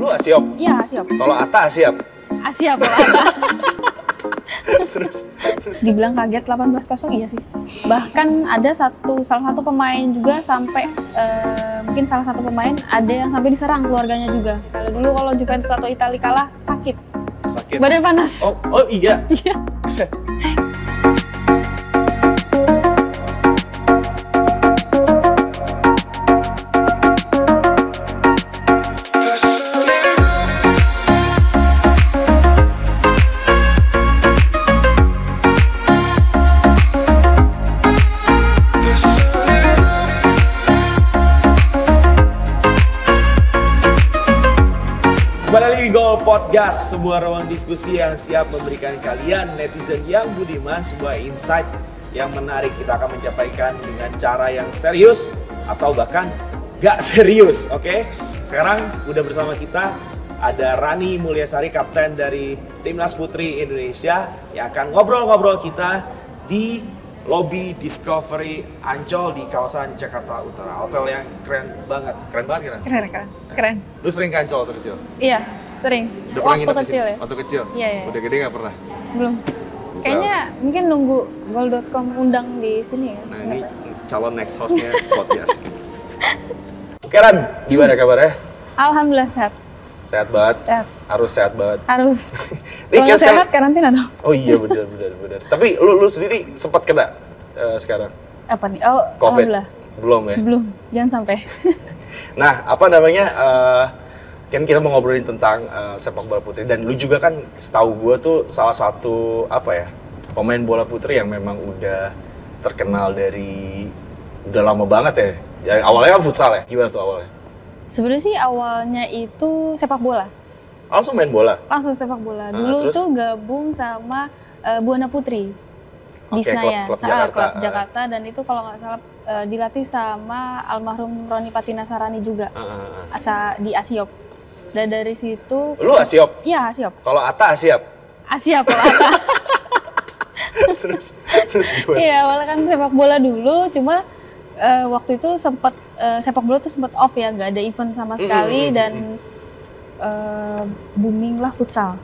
Lu Asiop? Iya, Asiop. Kalau Atta Asiap? Asiap kalau Atta. terus Dibilang kaget 18-0 iya sih. Bahkan ada salah satu pemain juga sampai mungkin salah satu pemain ada yang sampai diserang keluarganya juga. Kalau dulu kalau Juventus atau Italia kalah sakit. Badan panas. Oh iya. Iya. Kembali lagi di Goal Podcast, sebuah ruang diskusi yang siap memberikan kalian netizen yang budiman sebuah insight yang menarik. Kita akan menyampaikan dengan cara yang serius atau bahkan gak serius, oke? Sekarang udah bersama kita ada Rani Mulyasari, kapten dari Timnas Putri Indonesia yang akan ngobrol-ngobrol kita di Lobby Discovery Ancol di kawasan Jakarta Utara. Hotel yang keren banget kan? Keren. Lu sering ke Ancol waktu kecil? Iya, sering. Udah pernah Waktu nginep di kecil sini? ya. Waktu kecil? Iya. Udah gede nggak pernah? Belum. Kayaknya mungkin nunggu goal.com undang di sini ya. Nah ini calon next hostnya podcast. Oke Ran, gimana kabarnya? Alhamdulillah sehat. Sehat banget? Sehat. Harus sehat banget. Harus. Nih, Kalau nggak sehat karantina dong. Oh iya benar. Tapi lu sendiri sempat kena sekarang? Apa nih? Oh, COVID? alhamdulillah. Belum ya? Belum. Jangan sampai. Nah, apa namanya? Kan kita mau ngobrolin tentang sepak bola putri dan lu juga kan setahu gue tuh salah satu pemain bola putri yang memang udah terkenal dari udah lama banget ya. Jadi awalnya kan futsal ya. Gimana tuh awalnya? Sebenarnya sih awalnya itu sepak bola. Langsung main bola? Langsung sepak bola. Dulu terus? tuh gabung sama Buana Putri di Oke, Senayan. klub Jakarta. Klub Jakarta dan itu kalau nggak salah dilatih sama almarhum Roni Patinasarani juga. Di Asiop. Dan dari situ Lu Asiop? Iya, Asiop. Kalau Atta Asiap? Asiop kalau Atta. terus gimana? Iya, awalnya kan sepak bola dulu, cuma waktu itu sempat sepak bola tuh sempat off ya, nggak ada event sama sekali dan booming lah futsal.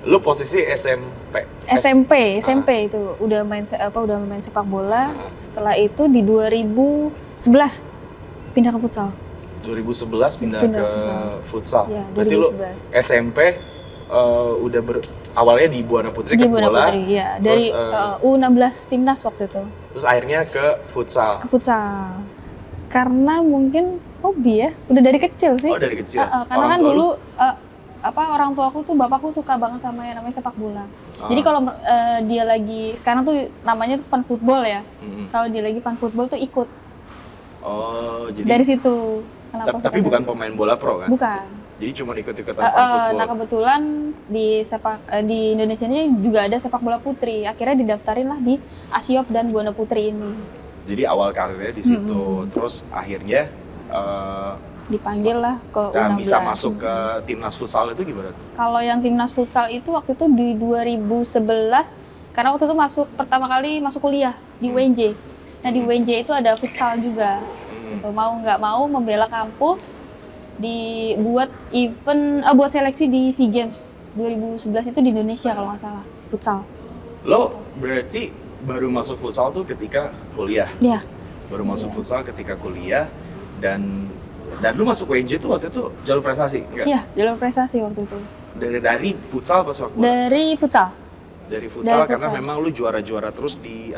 Lu posisi SMP? SMP itu udah main sepak bola. Setelah itu di 2011 pindah ke futsal. 2011 pindah ke futsal. Ya, Berarti lu SMP awalnya di Buana Putri di ke Buana bola. Putri, ya. Dari U16 timnas waktu itu. Terus akhirnya ke futsal. Karena mungkin hobi ya, udah dari kecil sih. Oh, dari kecil. Karena kan dulu orang tua aku tuh, bapakku suka banget sama yang namanya sepak bola. Jadi kalau dia lagi sekarang tuh namanya tuh fun football ya. Kalau dia lagi fun football tuh ikut. Oh, jadi dari situ. Tapi bukan pemain bola pro kan? Bukan. Jadi cuma ikut-ikutan fun football. Nah kebetulan di Indonesia ini juga ada sepak bola putri. Akhirnya didaftarin lah di Asiop dan Buana Putri ini. Jadi awal karirnya di situ. Terus akhirnya dipanggil lah ke U16. Bisa masuk ke timnas futsal itu gimana tuh? Kalau yang timnas futsal itu waktu itu di 2011, karena waktu itu pertama kali masuk kuliah di UNJ. Nah di UNJ itu ada futsal juga. Gitu. Mau nggak mau membela kampus, dibuat buat seleksi di SEA Games 2011 itu di Indonesia kalau nggak salah, futsal. Lo berarti baru masuk futsal tuh ketika kuliah? Iya. Baru masuk futsal ketika kuliah dan lu masuk WNJ tuh waktu itu jalur prestasi, enggak? Iya, jalur prestasi waktu itu. Dari futsal pas waktu bola? Dari futsal. Dari futsal karena memang lu juara-juara terus di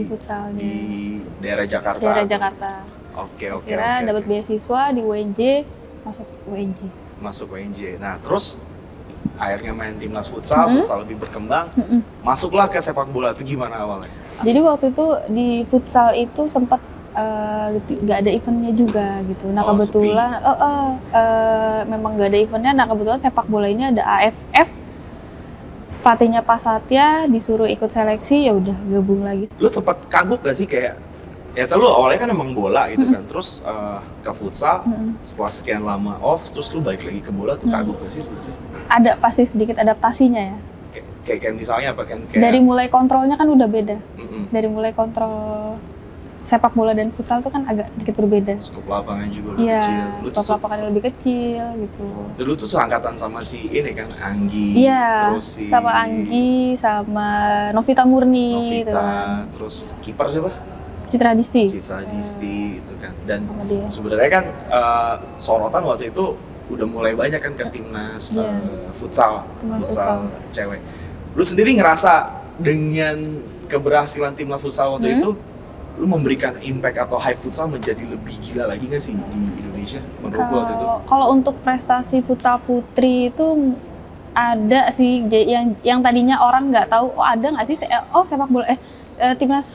futsal di daerah Jakarta. Daerah Jakarta. Oke. Kira dapat beasiswa di UNJ, masuk UNJ. Masuk UNJ. Nah, terus akhirnya main timnas futsal, futsal lebih berkembang. Masuklah ke sepak bola itu gimana awalnya? Jadi waktu itu di futsal itu sempat nggak ada eventnya juga gitu. Nah kebetulan memang nggak ada eventnya. Nah kebetulan sepak bola ini ada AFF. Pelatihnya Pak Satya disuruh ikut seleksi, ya udah gabung lagi. Lu sempat kagok gak sih kayak lu awalnya kan emang bola gitu kan, terus ke futsal, setelah sekian lama off, terus lu balik lagi ke bola tuh kagok gak sih sebenarnya? Ada pasti sedikit adaptasinya ya. Kayak misalnya apa kan? Dari mulai kontrolnya kan udah beda. Dari mulai kontrol sepak bola dan futsal itu kan agak sedikit berbeda. Skop lapangan juga lebih Iya, kecil. skop lapangannya lebih kecil gitu. Dulu tuh seangkatan sama si ini kan, Anggi, Iya, terus si sama Anggi, sama Novita Murni, gitu Novita, kan. terus kiper siapa? Citra Disti. Citra Disti gitu kan. Dan Sama dia. sebenarnya kan sorotan waktu itu udah mulai banyak kan ke timnas Iya. futsal, Timnas futsal futsal. cewek. Lu sendiri ngerasa dengan keberhasilan timnas futsal waktu itu, lu memberikan impact atau hype futsal menjadi lebih gila lagi nggak sih di Indonesia menurut lu waktu itu? Kalau untuk prestasi futsal putri itu ada sih yang tadinya orang nggak tahu, oh ada nggak sih sepak bola timnas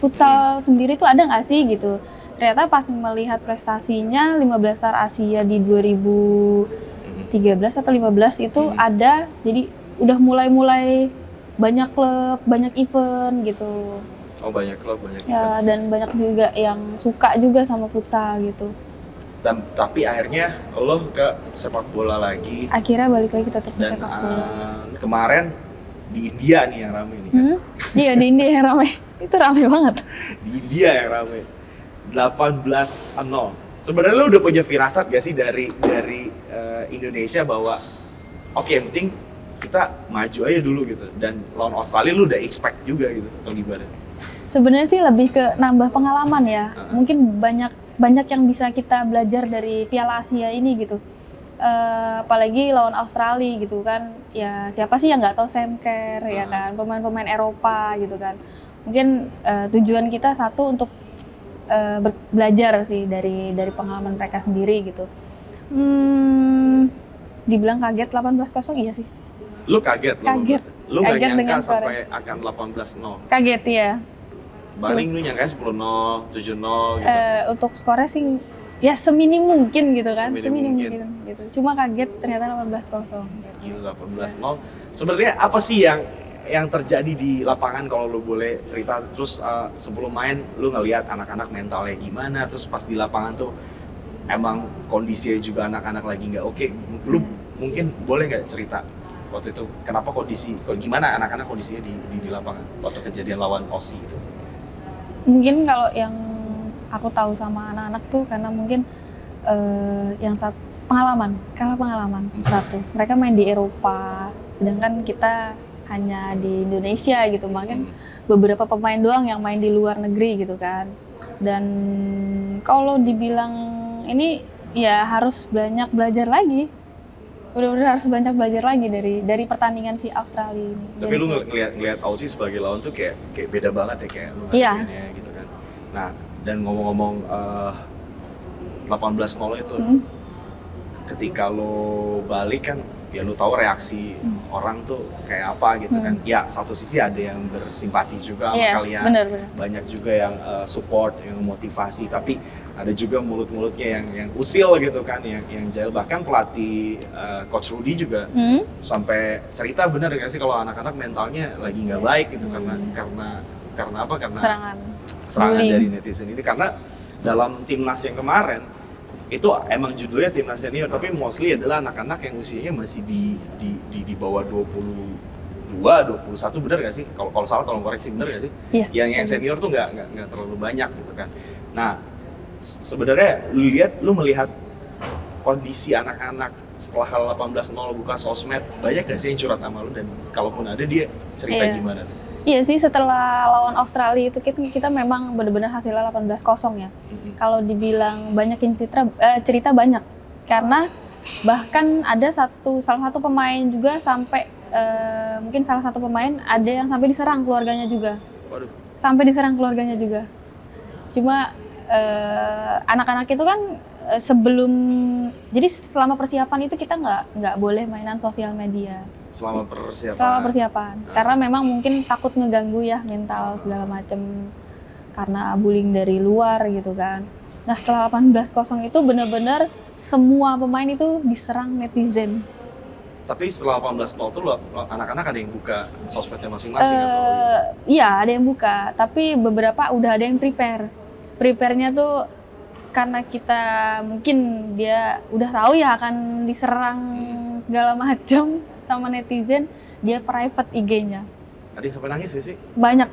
futsal sendiri tuh ada nggak sih gitu. Ternyata pas melihat prestasinya 15 besar Asia di 2013 atau 15 itu ada, jadi udah mulai banyak klub, banyak event gitu. Oh banyak klub, banyak Ya, event. dan banyak juga yang suka juga sama futsal gitu. Dan tapi akhirnya lo ke sepak bola lagi. Akhirnya balik lagi tetap ke Dan sepak bola. kemarin di India nih yang rame nih kan. Iya, di India yang ramai. Itu ramai banget. Di India yang rame. 18-0. Sebenarnya lo udah punya firasat gak sih dari Indonesia bahwa oke, yang penting kita maju aja dulu gitu. Dan lawan Australia lo udah expect juga gitu atau gimana? Sebenarnya sih lebih ke nambah pengalaman ya. Mungkin banyak yang bisa kita belajar dari Piala Asia ini gitu. Apalagi lawan Australia gitu kan. Ya siapa sih yang nggak tahu Sam Kerr ya kan, pemain-pemain Eropa gitu kan. Mungkin tujuan kita satu untuk belajar sih dari pengalaman mereka sendiri gitu. Dibilang kaget 18-0 iya sih. Lu kaget? Kaget. Lu gak Kaget nyangka dengan sampai akan 18-0? Kaget ya. Paling lu nyangka 10-0, 7-0 gitu. Untuk skornya sih ya seminim mungkin gitu kan, Seminim mungkin. gitu. Cuma kaget ternyata 18-0. Gila 18-0. Sebenarnya apa sih yang terjadi di lapangan kalau lu boleh cerita, terus sebelum main lu ngelihat anak-anak mentalnya gimana, terus pas di lapangan tuh emang kondisinya juga anak-anak lagi nggak oke. Lu mungkin boleh nggak cerita waktu itu kenapa gimana anak-anak kondisinya di lapangan waktu kejadian lawan Aussie itu? Mungkin kalau yang aku tahu sama anak-anak tuh karena mungkin yang kalah pengalaman satu. Mereka main di Eropa, sedangkan kita hanya di Indonesia gitu. Makanya beberapa pemain doang yang main di luar negeri gitu kan. Dan kalau dibilang ini ya harus banyak belajar lagi. Benar-benar harus banyak belajar lagi dari pertandingan si Australia ini. Tapi lu ngelihat Aussie sebagai lawan tuh kayak beda banget ya kayak lu Iya. ngadepinnya gitu kan. Nah, dan ngomong-ngomong 18-0 itu ketika lo balik kan ya lo tahu reaksi orang tuh kayak apa gitu kan. Ya satu sisi ada yang bersimpati juga sama kalian. Bener. Banyak juga yang support, yang motivasi, tapi ada juga mulut-mulutnya yang usil gitu kan, yang jahil. Bahkan pelatih Coach Rudy juga sampai cerita, bener gak sih kalau anak-anak mentalnya lagi nggak baik gitu karena apa? Karena serangan dari netizen ini. Karena dalam timnas yang kemarin itu emang judulnya timnas senior, tapi mostly adalah anak-anak yang usianya masih di bawah 22, 21, bener gak sih? Kalau salah tolong koreksi, bener gak sih? Iya. Yang senior tuh nggak terlalu banyak gitu kan. Nah, sebenarnya lu melihat kondisi anak-anak setelah 18-0 buka sosmed, banyak gak sih yang curhat sama lu, dan kalaupun ada dia cerita gimana? Iya sih, setelah lawan Australia itu kita memang benar-benar hasilnya 18-0 ya. Kalau dibilang banyak yang cerita banyak, karena bahkan ada salah satu pemain juga sampai mungkin salah satu pemain ada yang sampai diserang keluarganya juga. Waduh. Sampai diserang keluarganya juga. Cuma anak-anak itu kan jadi selama persiapan itu kita nggak boleh mainan sosial media. Selama persiapan. Karena memang mungkin takut ngeganggu ya mental segala macem karena bullying dari luar gitu kan. Nah setelah 18-0 itu benar-benar semua pemain itu diserang netizen. Tapi setelah 18-0 tuh anak-anak ada yang buka sosmednya masing-masing atau? Iya ada yang buka, tapi beberapa udah ada yang prepare. Prepare-nya tuh karena kita mungkin dia udah tahu ya akan diserang segala macam sama netizen, dia private IG-nya. Ada yang sampai nangis gak sih? Banyak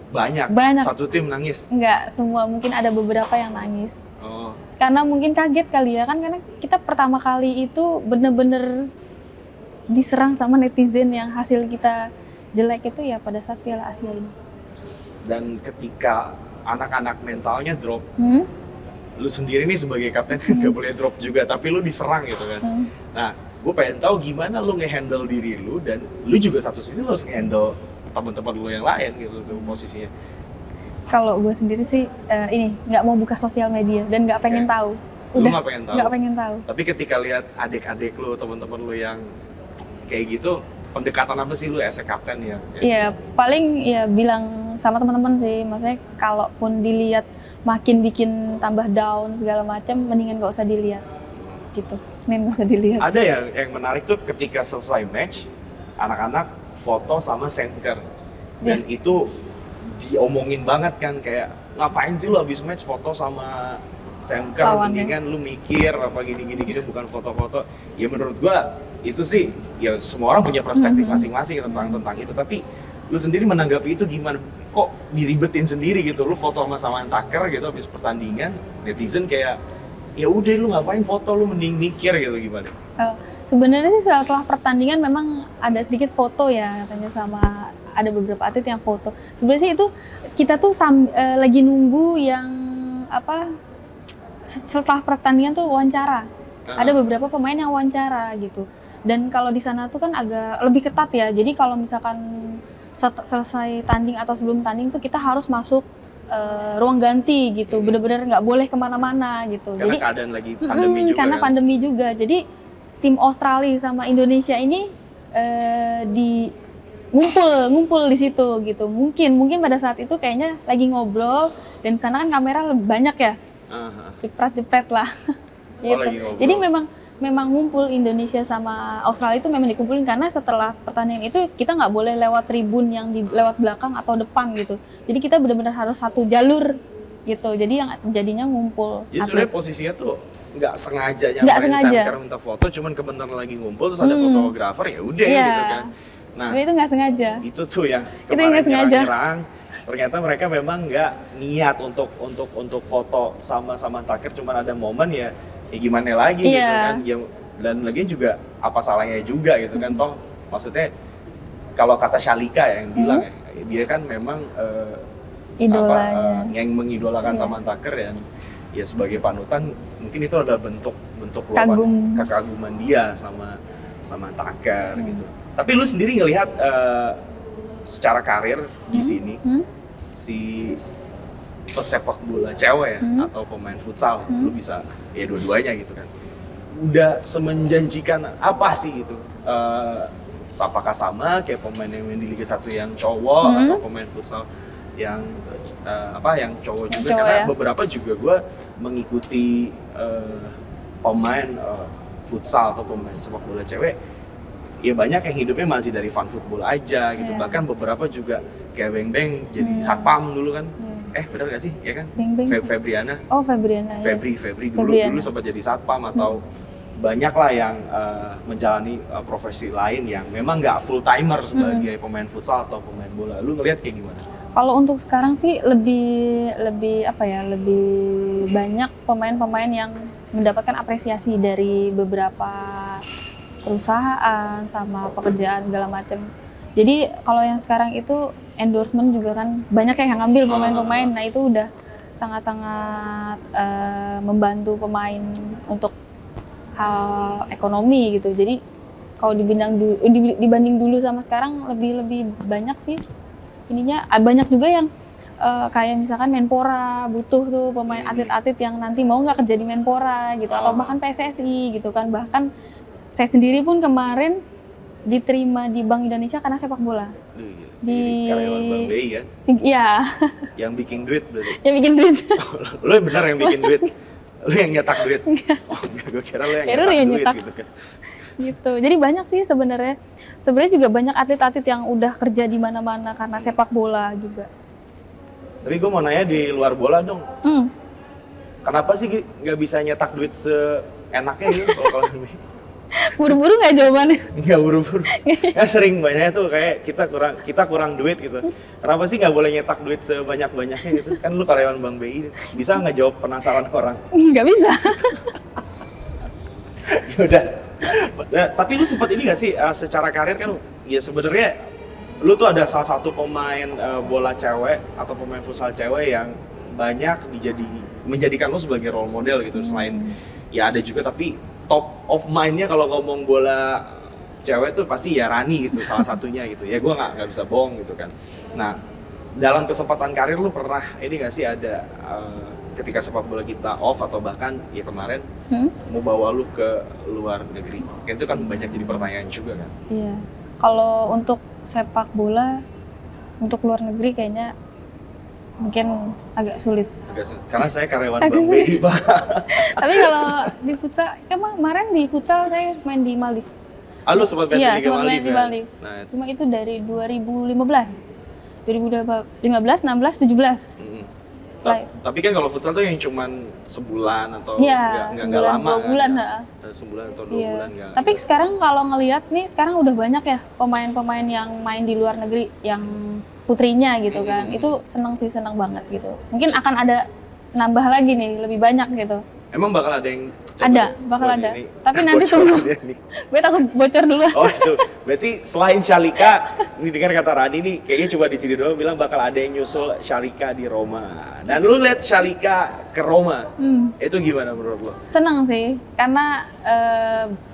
Banyak. Banyak. Satu tim nangis. Enggak semua, mungkin ada beberapa yang nangis. Oh. Karena mungkin kaget kali ya kan, karena kita pertama kali itu bener-bener diserang sama netizen yang hasil kita jelek itu ya pada saat Piala Asia ini. Dan ketika anak-anak mentalnya drop, Hmm? lu sendiri nih sebagai kapten nggak boleh drop juga, tapi lu diserang gitu kan. Nah, gue pengen tahu gimana lu nge-handle diri lu, dan lu juga satu sisi lu harus nge-handle teman-teman lu yang lain gitu tuh posisinya. Kalau gue sendiri sih ini nggak mau buka sosial media dan nggak pengen Oke. tahu. Lu Udah nggak pengen tahu? nggak pengen tahu. Tapi ketika lihat adik-adik lu, teman-teman lu yang kayak gitu, pendekatan apa sih lu as a kapten ya? Iya, paling ya bilang sama teman-teman sih, maksudnya kalaupun dilihat makin bikin tambah down segala macam, mendingan nggak usah dilihat, gitu. Mending nggak usah dilihat. Ada yang menarik tuh ketika selesai match, anak-anak foto sama center, dan itu diomongin banget kan, kayak ngapain sih lu habis match foto sama center, Lawannya. mendingan lu mikir apa gini bukan foto-foto. Ya menurut gua itu sih ya semua orang punya perspektif masing-masing tentang itu, tapi lu sendiri menanggapi itu gimana? Kok diribetin sendiri gitu? Lu foto sama Tucker gitu habis pertandingan, netizen kayak ya udah lu ngapain foto, lu mending mikir gitu, gimana? Sebenarnya sih setelah pertandingan memang ada sedikit foto ya katanya, sama ada beberapa atlet yang foto. Sebenarnya sih itu kita tuh lagi nunggu yang apa, setelah pertandingan tuh wawancara. Ada beberapa pemain yang wawancara gitu. Dan kalau di sana tuh kan agak lebih ketat ya. Jadi kalau misalkan selesai tanding atau sebelum tanding tuh kita harus masuk ruang ganti gitu. Bener-bener nggak boleh kemana-mana gitu. Karena Jadi keadaan lagi pandemi juga karena kan? pandemi juga. Jadi tim Australia sama Indonesia ini ngumpul di situ gitu. Mungkin pada saat itu kayaknya lagi ngobrol, dan di sana kan kamera lebih banyak ya. Jepret lah. Gitu. Lagi ngobrol. Jadi memang ngumpul Indonesia sama Australia itu memang dikumpulin, karena setelah pertandingan itu kita nggak boleh lewat tribun yang lewat belakang atau depan gitu. Jadi kita benar-benar harus satu jalur gitu. Jadi yang jadinya ngumpul. Jadi sebenarnya posisinya tuh nggak sengaja Nggak nyamperin sengaja. center minta foto, cuman kebetulan lagi ngumpul terus ada fotografer, ya udah Iya. gitu kan. Nah, Itu nggak sengaja. itu tuh yang Itu yang kemarin nggak sengaja. nyerang-nyerang, ternyata mereka memang nggak niat untuk foto sama Tucker, cuman ada momen ya gimana lagi gitu Iya. kan ya, dan lagi juga apa salahnya juga gitu kan, toh maksudnya kalau kata Shalika yang bilang ya, dia kan memang Idolanya. yang mengidolakan Iya. sama Tucker, dan ya sebagai panutan mungkin itu adalah bentuk Kagum. kekaguman dia sama Tucker gitu. Tapi lu sendiri ngelihat secara karir di sini si pesepak bola cewek ya, atau pemain futsal, lu bisa ya dua-duanya gitu kan, udah semenjanjikan apa sih gitu? Apakah sama kayak pemain yang main di Liga 1 yang cowok, atau pemain futsal yang yang cowok juga? Cowok, Karena ya. beberapa juga gue mengikuti pemain futsal atau pemain sepak bola cewek, ya banyak yang hidupnya masih dari fun football aja gitu. Iya. Bahkan beberapa juga kayak Beng Beng jadi satpam dulu kan. Bener gak sih? Ya kan? Beng Beng. Febriana. Oh, Febriana. Ya. Febri Febriana. dulu sempat jadi satpam, atau banyak lah yang menjalani profesi lain yang memang nggak full timer sebagai pemain futsal atau pemain bola. Lu ngelihat kayak gimana? Kalau untuk sekarang sih lebih banyak pemain-pemain yang mendapatkan apresiasi dari beberapa perusahaan sama pekerjaan segala macam. Jadi kalau yang sekarang itu endorsement juga kan banyak yang ngambil pemain-pemain. Nah itu udah sangat-sangat membantu pemain untuk hal ekonomi gitu. Jadi kalau dibanding dulu sama sekarang lebih banyak sih ininya. Banyak juga yang kayak misalkan Menpora butuh tuh pemain atlet-atlet yang nanti mau nggak kerja di Menpora gitu, atau bahkan PSSI gitu kan. Bahkan saya sendiri pun kemarin diterima di Bank Indonesia karena sepak bola. Di karyawan Bank BI kan? Iya. Yang bikin duit berarti? Yang bikin duit. Lu yang benar yang bikin duit? Lu yang nyetak duit? Oh enggak, gue kira lu yang nyetak duit gitu kan. Gitu. Jadi banyak sih sebenarnya. Sebenarnya juga banyak atlet-atlet yang udah kerja di mana-mana karena sepak bola juga. Tapi gue mau nanya di luar bola dong. Kenapa sih nggak bisa nyetak duit seenaknya gitu kalau ini? Buru-buru nggak jawabannya? Nggak buru-buru. Ya sering banyak tuh kayak kita kurang duit gitu. Kenapa sih nggak boleh nyetak duit sebanyak-banyaknya gitu? Kan lu karyawan Bank BI, bisa nggak jawab penasaran orang? Nggak bisa. Udah. Nah, tapi lu sempat ini nggak sih secara karir kan ya sebenarnya lu tuh ada salah satu pemain bola cewek atau pemain futsal cewek yang banyak menjadikan lu sebagai role model gitu. Selain ya ada juga, tapi top of mind-nya kalau ngomong bola cewek tuh pasti ya Rani gitu, salah satunya gitu. Ya gue nggak bisa bohong gitu kan. Nah, dalam kesempatan karir lu pernah ini nggak sih ada ketika sepak bola kita off atau bahkan ya kemarin mau bawa lu ke luar negeri? Kan itu kan banyak jadi pertanyaan juga kan. Iya. Kalau untuk sepak bola untuk luar negeri kayaknya mungkin agak sulit. Karena saya karyawan Bank BI, Pak. Tapi kalau di futsal, kemarin di futsal saya main di Maldives. Ah, lu sempat main Iya, di sempat main Maldives di ya? Maldives. Nah, Cuma itu dari 2015, 16, 17. Setelah itu. Tapi kan kalau futsal tuh yang cuman sebulan atau Iya, nggak lama 2 bulan, kan? Sebulan atau 2 Iya. bulan nggak. Tapi sekarang kalau ngelihat nih, sekarang udah banyak ya pemain-pemain yang main di luar negeri, yang putrinya gitu kan. Itu seneng banget gitu. Mungkin akan ada nambah lagi nih, lebih banyak gitu. Emang bakal ada yang Bakal ada. Tapi nanti tunggu. Gue takut bocor dulu. Oh itu, berarti selain Shalika, ini dengar kata Rani nih, kayaknya coba di sini doang bilang bakal ada yang nyusul Shalika di Roma. Dan lu lihat Shalika ke Roma, itu gimana menurut lo? Seneng sih, karena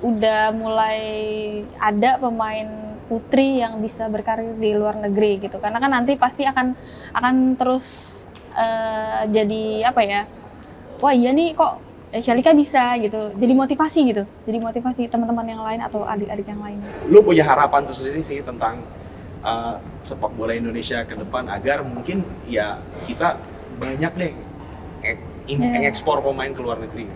udah mulai ada pemain putri yang bisa berkarir di luar negeri gitu. Karena kan nanti pasti akan terus jadi apa ya? Wah iya nih kok Shalika bisa gitu, jadi motivasi gitu, jadi motivasi teman-teman yang lain atau adik-adik yang lain. Lu punya harapan sendiri sih tentang sepak bola Indonesia ke depan agar mungkin ya kita banyak deh ekspor pemain ke luar negeri.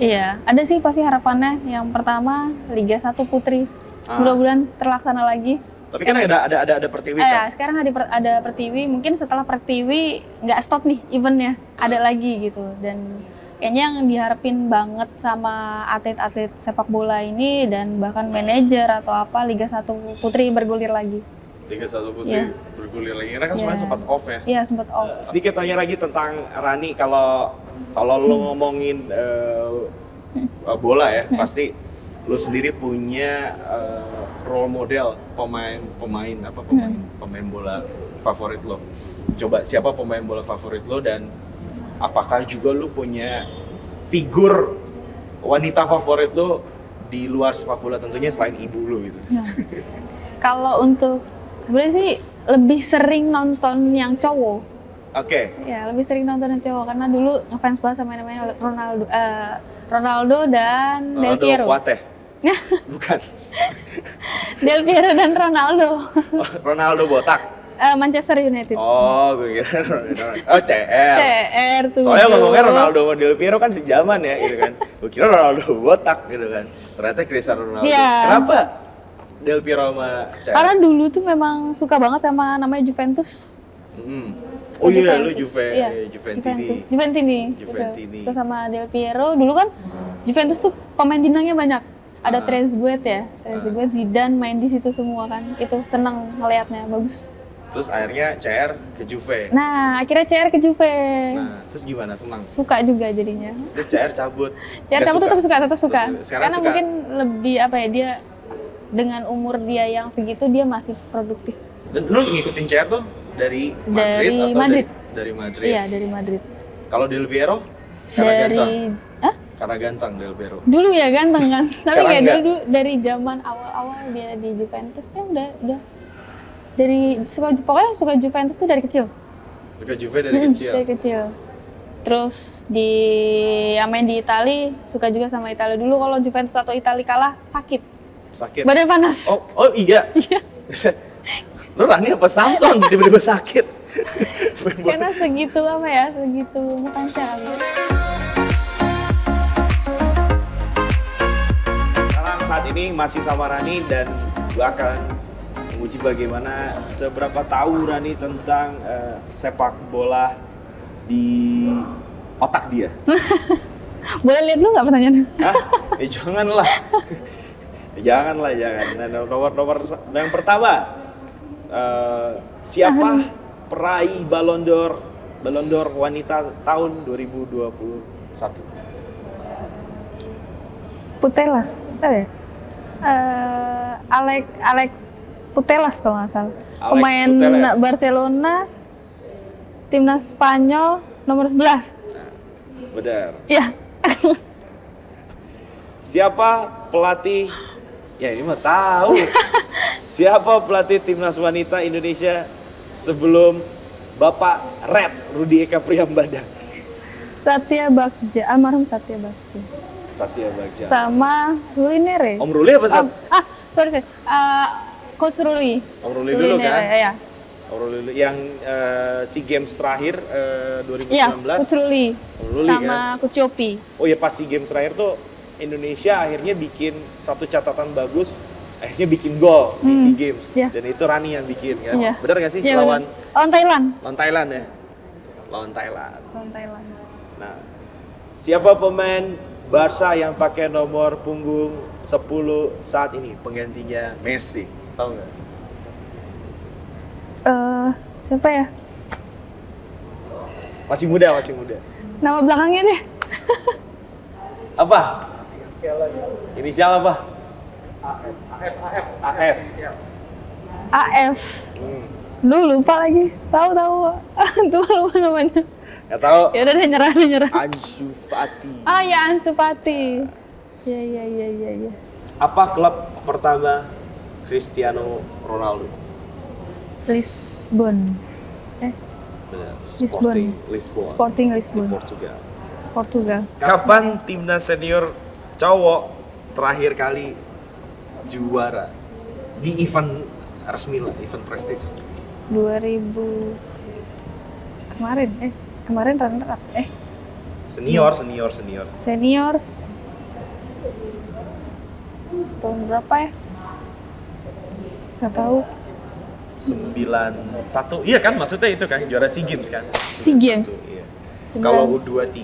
Iya, ada sih pasti harapannya. Yang pertama Liga 1 Putri, mudah-mudahan terlaksana lagi. Tapi kan ada Pertiwi kan? Sekarang ada Pertiwi, mungkin setelah Pertiwi nggak stop nih eventnya, ada lagi gitu. Dan kayaknya yang diharapin banget sama atlet-atlet sepak bola ini dan bahkan manajer atau apa, Liga 1 Putri bergulir lagi. Liga 1 Putri bergulir lagi, karena kan sebenarnya sempat off ya? Iya, sempat off. Sedikit tanya lagi tentang Rani, kalau lo ngomongin bola ya, pasti lo sendiri punya role model pemain bola favorit lo. Coba siapa pemain bola favorit lo, dan apakah juga lo punya figur wanita favorit lo di luar sepak bola, tentunya selain ibu lo gitu? Nah, kalau untuk sebenarnya sih lebih sering nonton yang cowok. Oke. Ya, lebih sering nonton yang cowok karena dulu ngefans banget sama namanya Ronaldo dan Del Piero. Kuate. Bukan. Del Piero dan Ronaldo. Ronaldo botak. Manchester United. Oh, gue kira Ronaldo. Oh, CR tuh. Soalnya ngomongnya Ronaldo sama Del Piero kan sejaman ya, gitu kan. Gue kira Ronaldo botak gitu kan. Ternyata Cristiano Ronaldo. Yeah. Kenapa Del Piero sama CR? Karena dulu tuh memang suka banget sama namanya Juventus. Oh iya, lu Iya, Juventini. Gitu. Suka sama Del Piero. Dulu kan Juventus tuh pemain bintangnya banyak. Ada Trezeguet ya, Trezeguet, Zidane main di situ semua kan. Itu seneng ngelihatnya, bagus. Terus akhirnya CR ke Juve. Nah, akhirnya CR ke Juve. Nah, terus gimana? Senang? Suka juga jadinya. Terus CR cabut? CR cabut tetap suka. Karena suka. mungkin lebih apa ya, dia dengan umur dia yang segitu dia masih produktif. Dan lu ngikutin CR tuh dari Madrid atau Madrid. Dari Madrid? Iya, dari Madrid. Kalau Del Piero? Karena ganteng? Hah? Karena ganteng Del Piero? Dulu ya ganteng kan, tapi kayak enggak. dulu dari zaman awal-awal dia di Juventus ya udah dari pokoknya suka Juventus tuh dari kecil. Suka Juve dari kecil? Dari kecil. Terus main di Itali, suka juga sama Italia. Dulu kalau Juventus atau Italia kalah, sakit. Badan panas. Oh iya? Iya. Lu Rani apa Samson tiba-tiba sakit? Karena segitu ngefansnya kali. Sekarang saat ini masih sama Rani dan gua akan menguji bagaimana seberapa tahu Rani tentang sepak bola di otak dia. Boleh lihat dulu nggak pertanyaannya? Hah? Janganlah. Janganlah, jangan. Nah, nomor yang pertama, siapa peraih Ballon d'Or wanita tahun 2021? Putellas, tahu ya? Alex Putellas kalau nggak salah. Alex Pemain Putellas. Barcelona, timnas Spanyol nomor 11. Benar. Ya. Siapa pelatih? Ya ini mah tahu. Siapa pelatih timnas wanita Indonesia sebelum Bapak Red Rudi Eka Priambada? Satya Bagja, almarhum Satya Bagja. Satya Bagja. Sama Ruli Nere. Om Ruli apa Sat? Sorry. Coach Ruli. Om Ruli dulu Nere, kan? ya. Om Ruli dulu. Yang SEA Games terakhir 2019. Iya, Coach Ruli. Om Ruli Sama kan? Coach Yopi. Oh ya, pas SEA Games terakhir tuh Indonesia akhirnya bikin satu catatan bagus, akhirnya bikin gol di SEA Games. Iya. Dan itu Rani yang bikin kan? Iya. Benar gak sih? Iya, Lawan Thailand. Thailand ya? Lawan Thailand. Lawan Thailand. Nah, siapa pemain Barca yang pakai nomor punggung 10 saat ini? Penggantinya Messi. Tahu nggak? Siapa ya? Masih muda. Nama belakangnya deh. Apa? Inisial apa? AF. AF. Hmm. Duh, lupa lagi. Tahu. Tuh lupa namanya. Nggak tahu. Ya udah nyerah. Ansu Fati. Ya Ansu Fati. Ya. Apa klub pertama Cristiano Ronaldo? Lisbon. Benar. Lisbon. Sporting Di Lisbon. Portugal. Kapan timnas senior cowok terakhir kali juara di event resmi lah, event prestis? 2000 kemarin runner up. Senior. Senior tahun berapa ya? Nggak tahu. 91. Iya kan, maksudnya itu kan juara SEA Games kan? SEA Games. 91, iya. 9. Kalau U23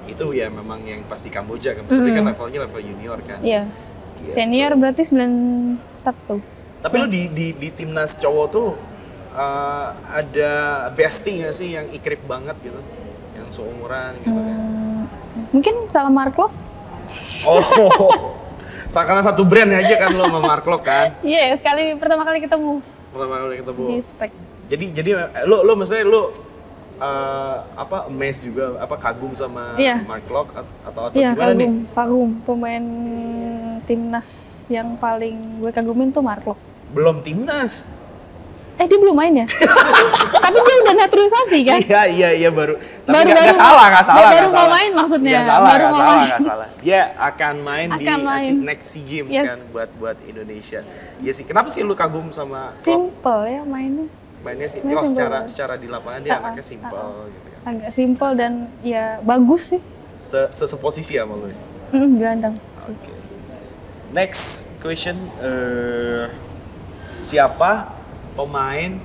itu ya memang yang pasti Kamboja kan, tapi kan levelnya level junior kan. Iya. Gitu. Senior berarti 91. Tapi lu di timnas cowok tuh ada bestie nggak sih yang ikrip banget gitu, yang seumuran gitu kan? Mungkin sama Mark Lok. Oh, karena satu brand aja kan lo sama Mark Lok kan? Iya, pertama kali ketemu Pertama kali ketemu. di spek. Jadi lo maksudnya lo amazed juga, kagum sama Iya. Mark Lok atau Iya, gimana nih? kagum. Pemain timnas yang paling gue kagumin tuh Mark Lok. Belum timnas. Dia belum main ya? Tapi dia udah naturalisasi kan? Iya baru. Tapi Baru nggak salah. Baru mau main maksudnya. Nggak salah. Dia akan main di next SEA Games Yes. kan buat Indonesia. Iya sih. Kenapa sih lu kagum sama klub? Simple ya mainnya. Mainnya sih. Main Oh, simple. secara di lapangan dia anaknya simple gitu kan. Agak simple dan ya bagus sih. Seposisi sama lu. Ya? Gelandang. Oke. Next question. Siapa pemain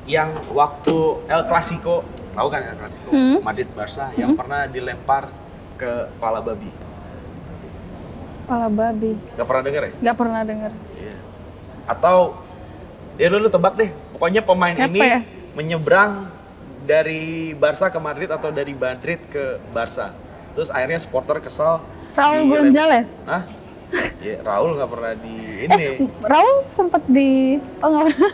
yang waktu El Clasico, tahu kan El Clasico, Madrid Barca, yang pernah dilempar ke kepala babi? Kepala babi. Gak pernah denger ya? Gak pernah denger. Iya. Atau ya lu tebak deh, pokoknya pemain Siapa ini ya? menyeberang dari Barca ke Madrid atau dari Madrid ke Barca. Terus akhirnya supporter kesal. Raul Gonzalez. Hah? Ya, Raul nggak pernah di ini. Raul sempat di nggak pernah.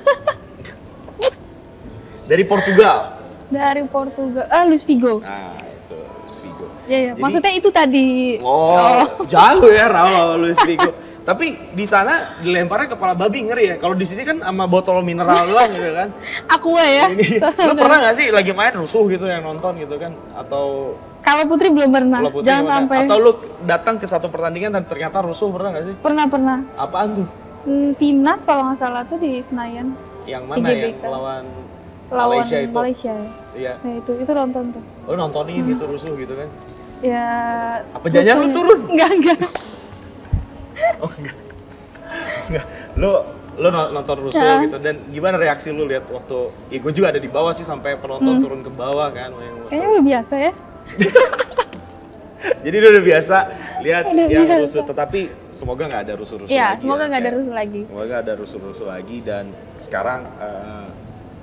Dari Portugal. Dari Portugal. Luis Figo. Nah, itu Figo. Iya. Jadi- Maksudnya itu tadi. Jauh ya Raul Luis Figo. Tapi di sana dilemparnya kepala babi, ngeri ya. Kalau di sini kan sama botol mineral doang gitu kan. Aqua ya. Lu pernah nggak sih lagi main rusuh gitu yang nonton gitu kan? Atau Kalau Putri belum pernah. kalau Putri Jangan gimana? sampai. Atau lu datang ke satu pertandingan dan ternyata rusuh, pernah nggak sih? Pernah. Apaan tuh? Timnas kalau nggak salah tuh di Senayan. Yang mana yang IGBK. lawan Lawan Malaysia itu? Malaysia ya. Iya. Nah itu nonton tuh. Lu nontonin gitu rusuh gitu kan? Ya. Apa jangan lu rusuhnya- turun? Enggak. Oh enggak. Enggak. Lu nonton rusuh Ya. gitu, dan gimana reaksi lu lihat waktu ya gue juga ada di bawah sih, sampai penonton turun ke bawah kan. Kayaknya udah biasa ya. Jadi udah biasa lihat Udah yang biasa. rusuh, tetapi semoga nggak ada rusuh-rusuh Iya, lagi. semoga ya, nggak ada kayak. rusuh lagi. Semoga nggak ada rusuh-rusuh lagi, dan sekarang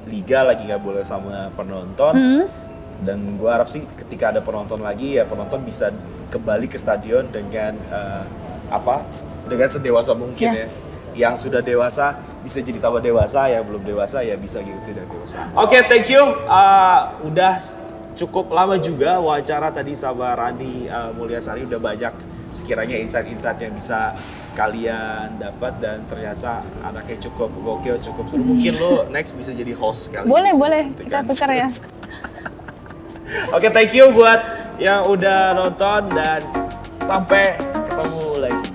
liga lagi nggak boleh sama penonton. Dan gua harap sih ketika ada penonton lagi ya penonton bisa kembali ke stadion dengan dengan sedewasa mungkin ya. Yang sudah dewasa bisa jadi tambah dewasa, yang belum dewasa ya bisa gitu tidak dewasa. Oke, thank you. Udah cukup lama juga wawancara tadi sama Rani Mulyasari, udah banyak sekiranya insight-insight yang bisa kalian dapat, dan ternyata anaknya cukup gokil, cukup seru. Mungkin lo next bisa jadi host kali. Boleh, kita tukar ya. Oke, thank you buat yang udah nonton, dan sampai ketemu lagi.